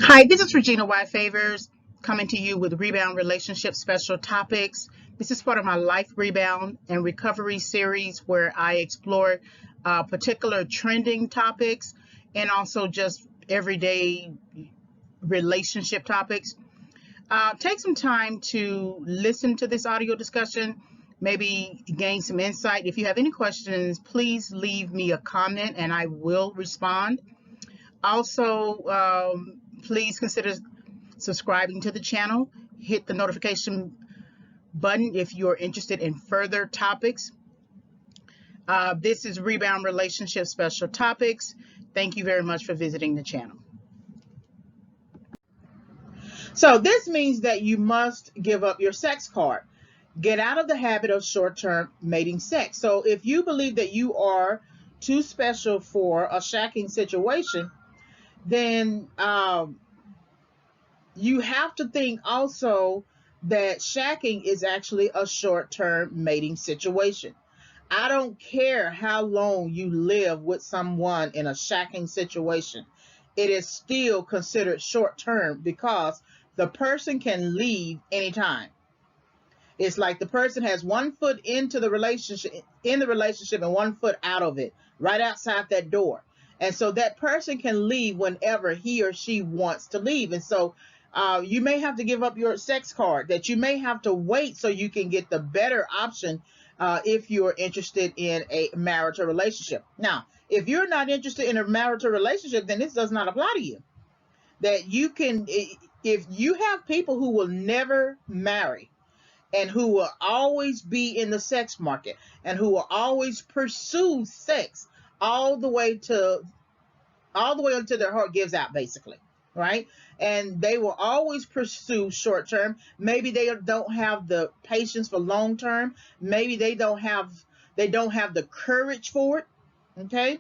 Hi, this is Regina White Favors coming to you with Rebound Relationship Special Topics. This is part of my Life Rebound and Recovery series where I explore particular trending topics and also just everyday relationship topics. Take some time to listen to this audio discussion, maybe gain some insight. If you have any questions, please leave me a comment and I will respond. Also, please consider subscribing to the channel. Hit the notification button if you're interested in further topics. This is Rebound Relationship Special Topics. Thank you very much for visiting the channel. So this means that you must give up your sex card. Get out of the habit of short-term mating sex. So if you believe that you are too special for a shacking situation, then you have to think also that shacking is actually a short-term mating situation. I don't care how long you live with someone in a shacking situation. It is still considered short-term because the person can leave anytime. It's like the person has 1 foot into the relationship, and 1 foot out of it, right outside that door. And so that person can leave whenever he or she wants to leave. And so you may have to give up your sex card, that you may have to wait so you can get the better option if you're interested in a marital relationship. Now, if you're not interested in a marital relationship, then this does not apply to you. That you can, if you have people who will never marry and who will always be in the sex market and who will always pursue sex all the way until their heart gives out, basically, right? And they will always pursue short term. Maybe they don't have the patience for long term. Maybe they don't have the courage for it. Okay.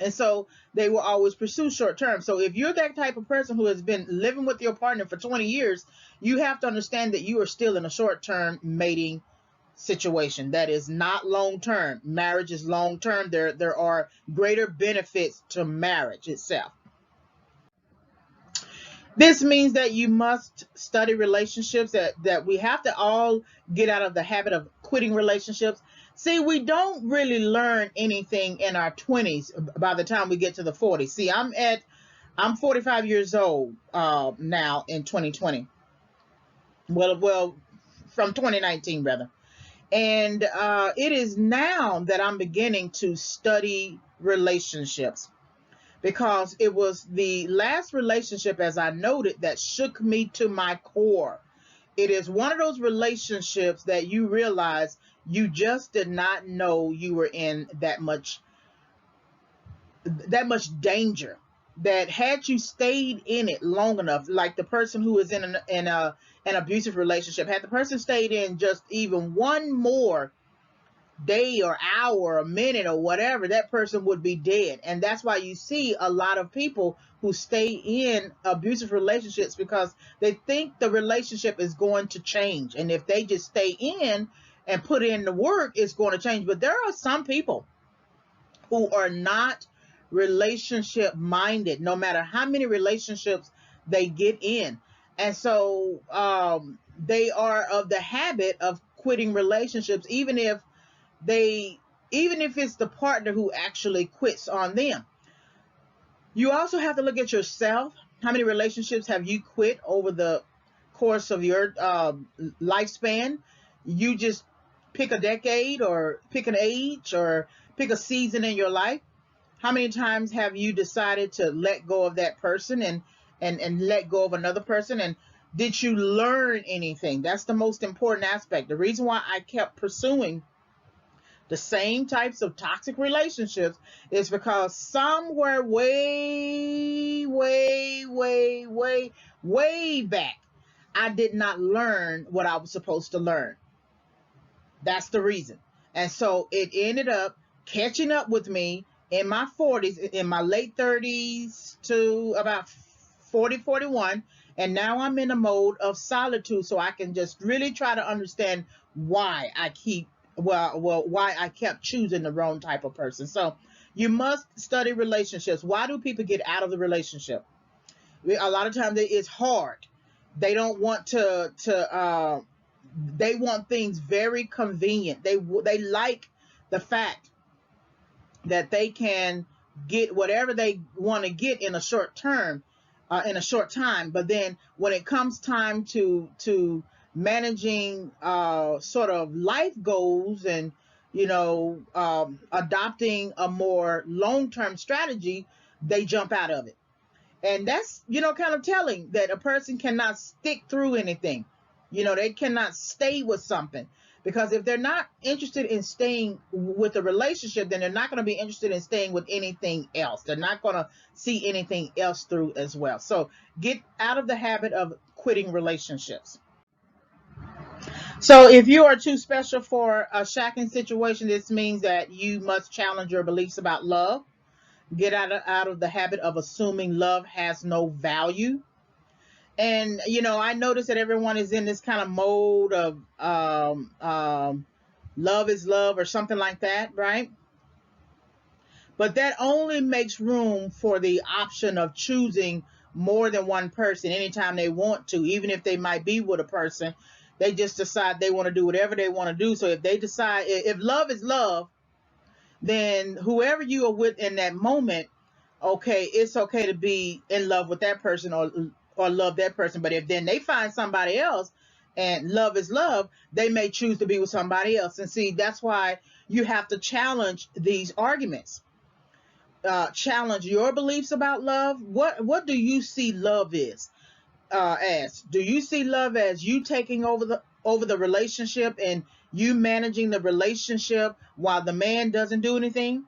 And so they will always pursue short term. So if you're that type of person who has been living with your partner for 20 years, you have to understand that you are still in a short term mating situation. That is not long term. Marriage is long term. There are greater benefits to marriage itself. This means that you must study relationships, that we have to all get out of the habit of quitting relationships. See, we don't really learn anything in our 20s by the time we get to the 40s. See, I'm 45 years old now in 2020. Well, from 2019 rather. And it is now that I'm beginning to study relationships, because it was the last relationship, as I noted, that shook me to my core. It is one of those relationships that you realize you just did not know you were in that much danger. That had you stayed in it long enough, like the person who is in an abusive relationship, had the person stayed in just even one more day or hour or minute or whatever, that person would be dead. And that's why you see a lot of people who stay in abusive relationships, because they think the relationship is going to change, and if they just stay in and put in the work, it's going to change. But there are some people who are not relationship minded, no matter how many relationships they get in. And so they are of the habit of quitting relationships, even if it's the partner who actually quits on them. You also have to look at yourself. How many relationships have you quit over the course of your lifespan? You just pick a decade or pick an age or pick a season in your life. How many times have you decided to let go of that person and let go of another person? And did you learn anything? That's the most important aspect. The reason why I kept pursuing the same types of toxic relationships is because somewhere way back, I did not learn what I was supposed to learn. That's the reason. And so it ended up catching up with me in my 40s, in my late 30s to about 40, 41. And now I'm in a mode of solitude, so I can just really try to understand why I kept choosing the wrong type of person. So you must study relationships. Why do people get out of the relationship? A lot of times it's hard. They don't want they want things very convenient. They like the fact that they can get whatever they want to get in a short term, in a short time. But then when it comes time to managing sort of life goals and adopting a more long-term strategy, they jump out of it. And that's kind of telling that a person cannot stick through anything. They cannot stay with something, because if they're not interested in staying with a relationship, then they're not going to be interested in staying with anything else. They're not going to see anything else through as well. So get out of the habit of quitting relationships. So if you are too special for a shacking situation, this means that you must challenge your beliefs about love. Get out of the habit of assuming love has no value. And I notice that everyone is in this kind of mode of love is love or something like that, right? But that only makes room for the option of choosing more than one person anytime they want to. Even if they might be with a person, they just decide they want to do whatever they want to do. So if they decide, if love is love, then whoever you are with in that moment, okay, it's okay to be in love with that person, or love that person. But if then they find somebody else and love is love, they may choose to be with somebody else. And see, that's why you have to challenge these arguments. Challenge your beliefs about love. What do you see love is as? Do you see love as you taking over the relationship and you managing the relationship while the man doesn't do anything?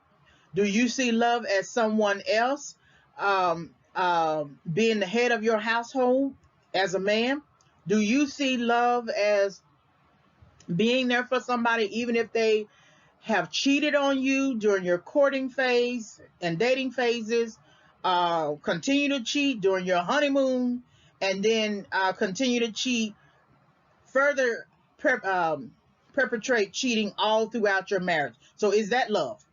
Do you see love as someone else being the head of your household as a man? Do you see love as being there for somebody even if they have cheated on you during your courting phase and dating phases, continue to cheat during your honeymoon, and then continue to cheat further, perpetrate cheating all throughout your marriage? So is that love?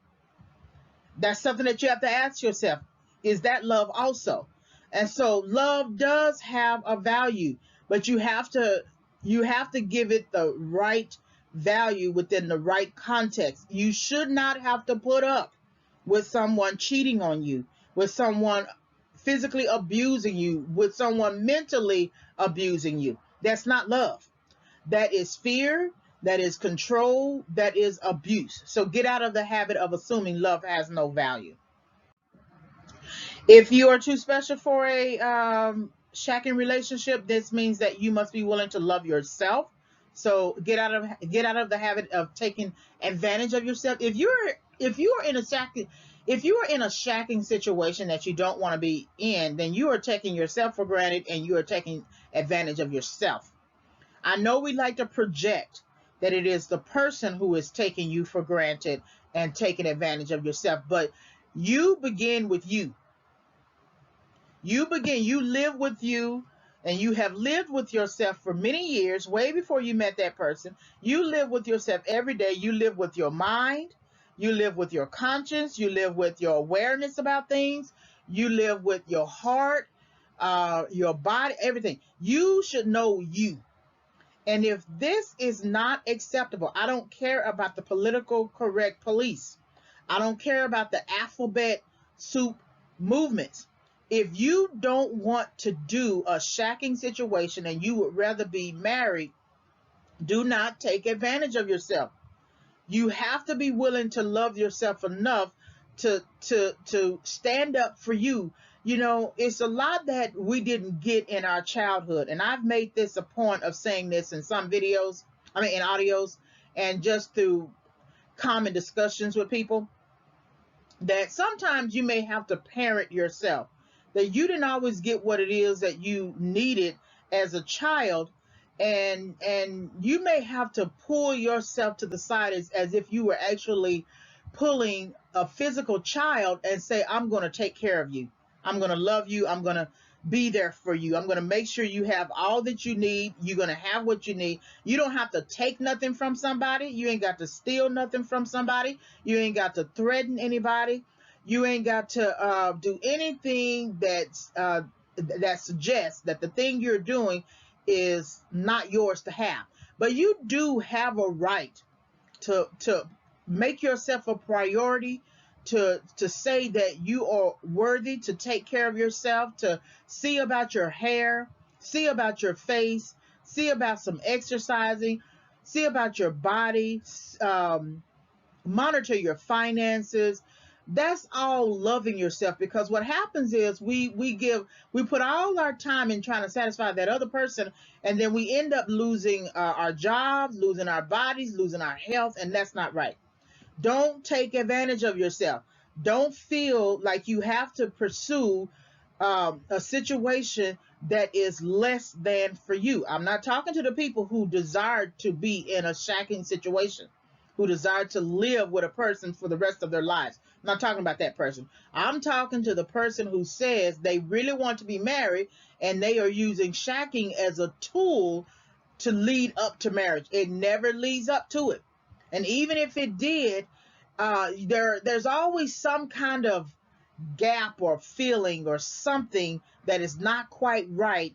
That's something that you have to ask yourself. Is that love also? And so love does have a value, but you have to give it the right value within the right context. You should not have to put up with someone cheating on you, with someone physically abusing you, with someone mentally abusing you. That's not love. That is fear, that is control, that is abuse. So get out of the habit of assuming love has no value. If you are too special for a shacking relationship, this means that you must be willing to love yourself. So get out of the habit of taking advantage of yourself. If you are in a shacking situation that you don't want to be in, then you are taking yourself for granted and you are taking advantage of yourself. I know we like to project that it is the person who is taking you for granted and taking advantage of yourself, but you begin with you. You live with you, and you have lived with yourself for many years, way before you met that person. You live with yourself every day. You live with your mind. You live with your conscience. You live with your awareness about things. You live with your heart, your body, everything. You should know you. And if this is not acceptable, I don't care about the political correct police. I don't care about the alphabet soup movements. If you don't want to do a shacking situation and you would rather be married, do not take advantage of yourself. You have to be willing to love yourself enough to stand up for you. It's a lot that we didn't get in our childhood, and I've made this a point of saying this in some videos, in audios, and just through common discussions with people, that sometimes you may have to parent yourself, that you didn't always get what it is that you needed as a child, and you may have to pull yourself to the side as if you were actually pulling a physical child and say, I'm going to take care of you, I'm going to love you, I'm going to be there for you, I'm going to make sure you have all that you need, you're going to have what you need. You don't have to take nothing from somebody. You ain't got to steal nothing from somebody. You ain't got to threaten anybody. You ain't got to do anything that's that suggests that the thing you're doing is not yours to have. But you do have a right to make yourself a priority, to say that you are worthy to take care of yourself, to see about your hair, see about your face, see about some exercising, see about your body, monitor your finances. That's all loving yourself, because what happens is we put all our time in trying to satisfy that other person, and then we end up losing our jobs, losing our bodies, losing our health, and that's not right. Don't take advantage of yourself. Don't feel like you have to pursue a situation that is less than for you. I'm not talking to the people who desire to be in a shacking situation, who desire to live with a person for the rest of their lives. I'm not talking about that person. I'm talking to the person who says they really want to be married and they are using shacking as a tool to lead up to marriage. It never leads up to it. And even if it did, there's always some kind of gap or feeling or something that is not quite right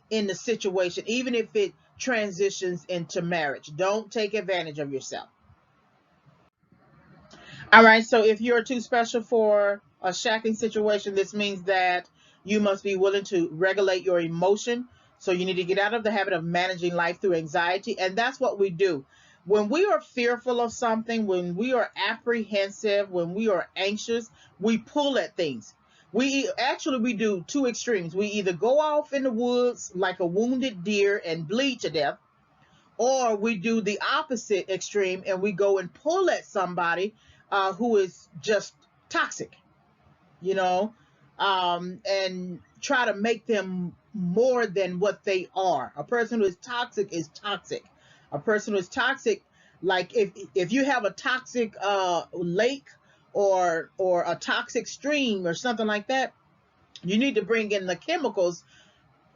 in the situation, even if it transitions into marriage. Don't take advantage of yourself. All right, so if you're too special for a shacking situation, this means that you must be willing to regulate your emotion. So you need to get out of the habit of managing life through anxiety. And that's what we do. When we are fearful of something, when we are apprehensive, when we are anxious, we pull at things. We do two extremes. We either go off in the woods like a wounded deer and bleed to death, or we do the opposite extreme and we go and pull at somebody who is just toxic, you know, and try to make them more than what they are. A person who is toxic is toxic. A person who is toxic, like if you have a toxic lake or a toxic stream or something like that, you need to bring in the chemicals,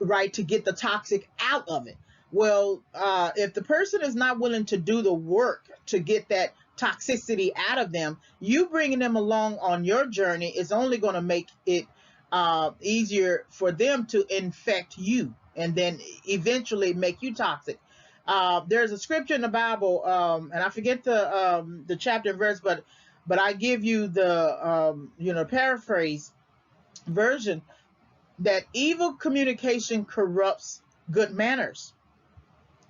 right, to get the toxic out of it. Well, if the person is not willing to do the work to get that toxicity out of them, you bringing them along on your journey is only going to make it easier for them to infect you and then eventually make you toxic. There's a scripture in the Bible, and I forget the chapter and verse, but I give you the paraphrase version, that evil communication corrupts good manners.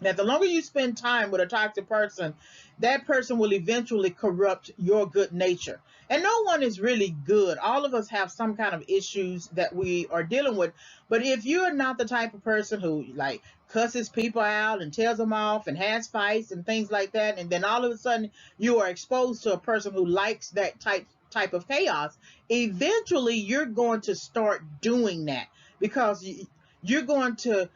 That the longer you spend time with a toxic person, that person will eventually corrupt your good nature. And no one is really good. All of us have some kind of issues that we are dealing with. But if you're not the type of person who like cusses people out and tells them off and has fights and things like that, and then all of a sudden you are exposed to a person who likes that type of chaos, eventually you're going to start doing that, because you're going to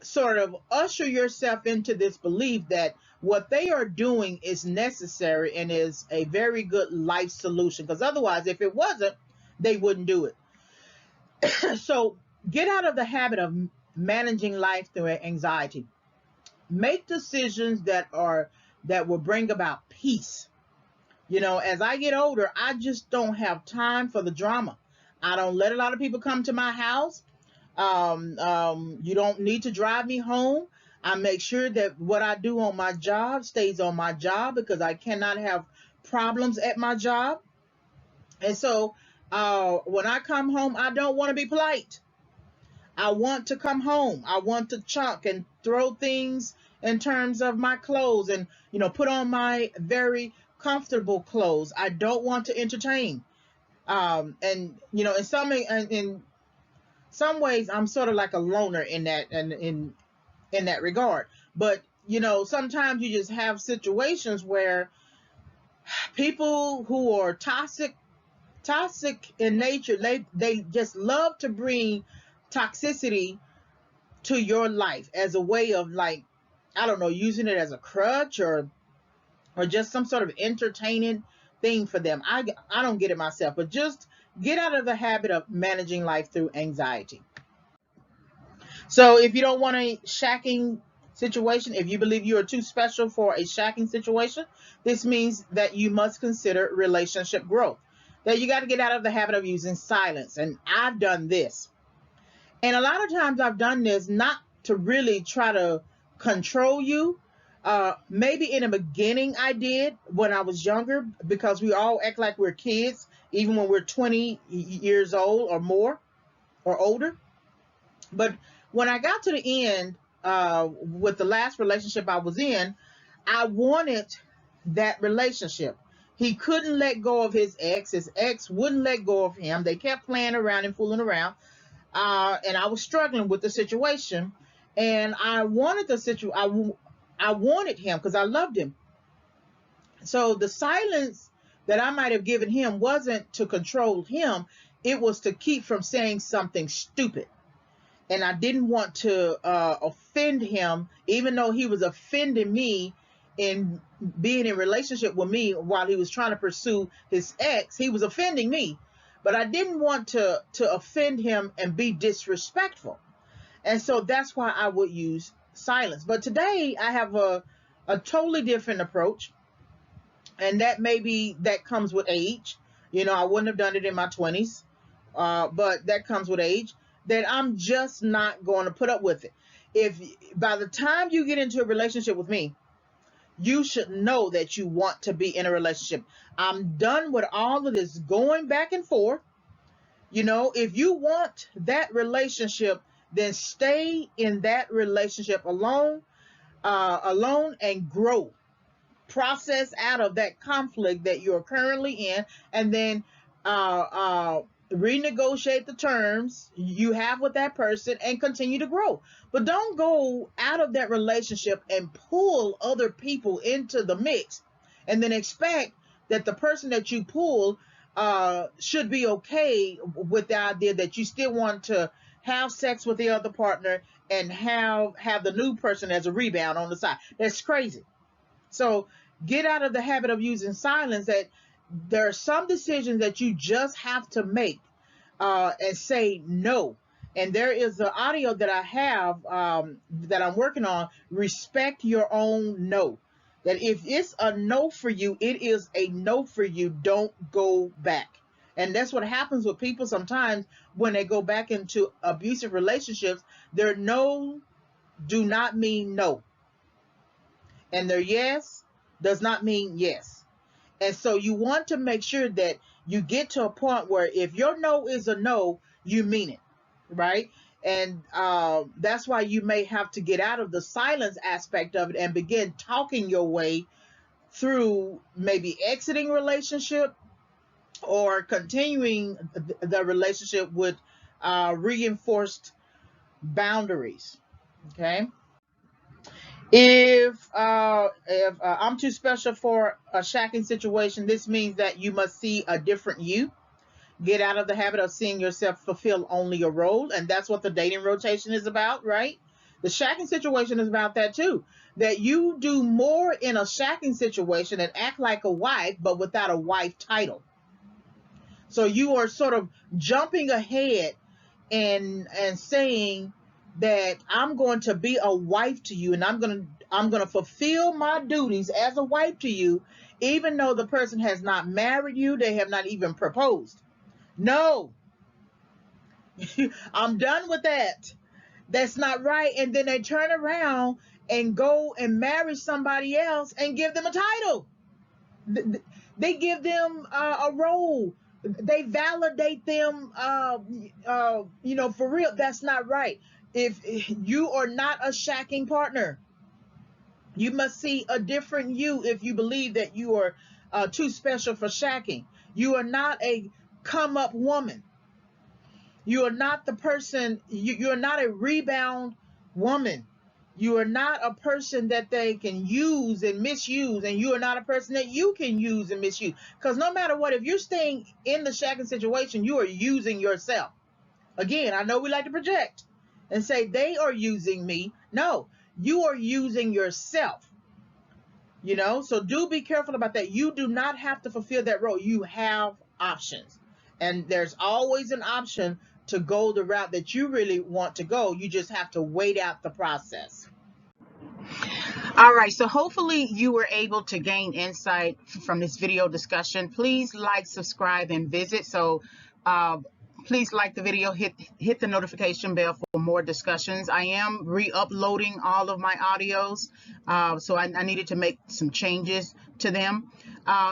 sort of usher yourself into this belief that what they are doing is necessary and is a very good life solution, because otherwise, if it wasn't, they wouldn't do it. So get out of the habit of managing life through anxiety. Make decisions that will bring about peace. As I get older, I just don't have time for the drama. I don't let a lot of people come to my house. You don't need to drive me home. I make sure that what I do on my job stays on my job, because I cannot have problems at my job. And so when I come home, I don't want to be polite. I want to come home. I want to chunk and throw things in terms of my clothes and, put on my very comfortable clothes. I don't want to entertain. And, in some ways, I'm sort of like a loner in that, and in that regard. But, sometimes you just have situations where people who are toxic in nature, they just love to bring toxicity to your life as a way of, like, I don't know, using it as a crutch or just some sort of entertaining thing for them. I don't get it myself, but just get out of the habit of managing life through anxiety. So if you don't want a shacking situation, if you believe you are too special for a shacking situation, this means that you must consider relationship growth. that you got to get out of the habit of using silence. And I've done this. And a lot of times I've done this not to really try to control you. Maybe in the beginning I did when I was younger, because we all act like we're kids, even when we're 20 years old or more or older. But when I got to the end, with the last relationship I was in, I wanted that relationship. He couldn't let go of his ex. His ex wouldn't let go of him. They kept playing around and fooling around. And I was struggling with the situation. And I wanted I wanted him because I loved him. So the silence that I might have given him wasn't to control him. It was to keep from saying something stupid. And I didn't want to offend him, even though he was offending me in being in relationship with me while he was trying to pursue his ex. He was offending me, but I didn't want to offend him and be disrespectful. And so that's why I would use silence. But today I have a totally different approach, and that comes with age. I wouldn't have done it in my 20s, but that comes with age. That I'm just not going to put up with it. If by the time you get into a relationship with me, you should know that you want to be in a relationship. I'm done with all of this going back and forth. If you want that relationship, then stay in that relationship alone, and grow. Process out of that conflict that you're currently in, and then renegotiate the terms you have with that person and continue to grow. But don't go out of that relationship and pull other people into the mix and then expect that the person that you pull should be okay with the idea that you still want to have sex with the other partner and have the new person as a rebound on the side. That's crazy. So get out of the habit of using silence. That there are some decisions that you just have to make and say no. And there is the audio that I have that I'm working on. Respect your own no. That if it's a no for you, it is a no for you. Don't go back. And that's what happens with people sometimes when they go back into abusive relationships. Their no do not mean no, and their yes does not mean yes. And so you want to make sure that you get to a point where if your no is a no, you mean it, right? And that's why you may have to get out of the silence aspect of it and begin talking your way through maybe exiting relationship or continuing the relationship with reinforced boundaries. Okay. If I'm too special for a shacking situation, this means that you must see a different you. Get out of the habit of seeing yourself fulfill only a role, and that's what the dating rotation is about, right? The shacking situation is about that too. That you do more in a shacking situation and act like a wife, but without a wife title. So you are sort of jumping ahead and saying that I'm going to be a wife to you, and I'm going to fulfill my duties as a wife to you, even though the person has not married you, they have not even proposed. No. I'm done with that. That's not right. And then they turn around and go and marry somebody else and give them a title. They give them a role. They validate them, for real. That's not right. If you are not a shacking partner, you must see a different you if you believe that you are too special for shacking. You are not a come up woman. You are not the person, you are not a rebound woman. You are not a person that they can use and misuse, and you are not a person that you can use and misuse. Because no matter what, if you're staying in the shacking situation, you are using yourself. Again, I know we like to project and say they are using me. No, you are using yourself. So do be careful about that. You do not have to fulfill that role. You have options, and there's always an option to go the route that you really want to go. You just have to wait out the process. All right, so hopefully you were able to gain insight from this video discussion. Please like, subscribe, and visit. So uh, please like the video, hit the notification bell for more discussions. I am re-uploading all of my audios, so I needed to make some changes to them.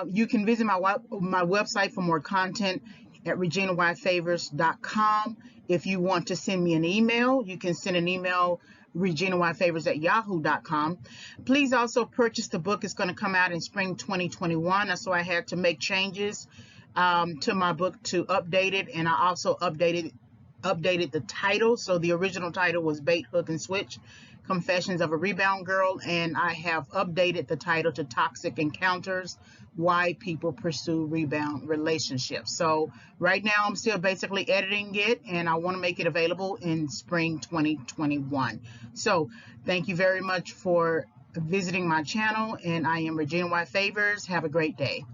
You can visit my website for more content at reginayfavors.com. If you want to send me an email, you can send an email reginayfavors@yahoo.com. Please also purchase the book. It's going to come out in spring 2021. So I had to make changes to my book to update it, and I also updated the title. So the original title was Bait, Hook, and Switch, Confessions of a Rebound Girl, and I have updated the title to Toxic Encounters, Why People Pursue Rebound Relationships. So right now I'm still basically editing it, and I want to make it available in spring 2021. So thank you very much for visiting my channel, and I am Regina Y. Favors. Have a great day.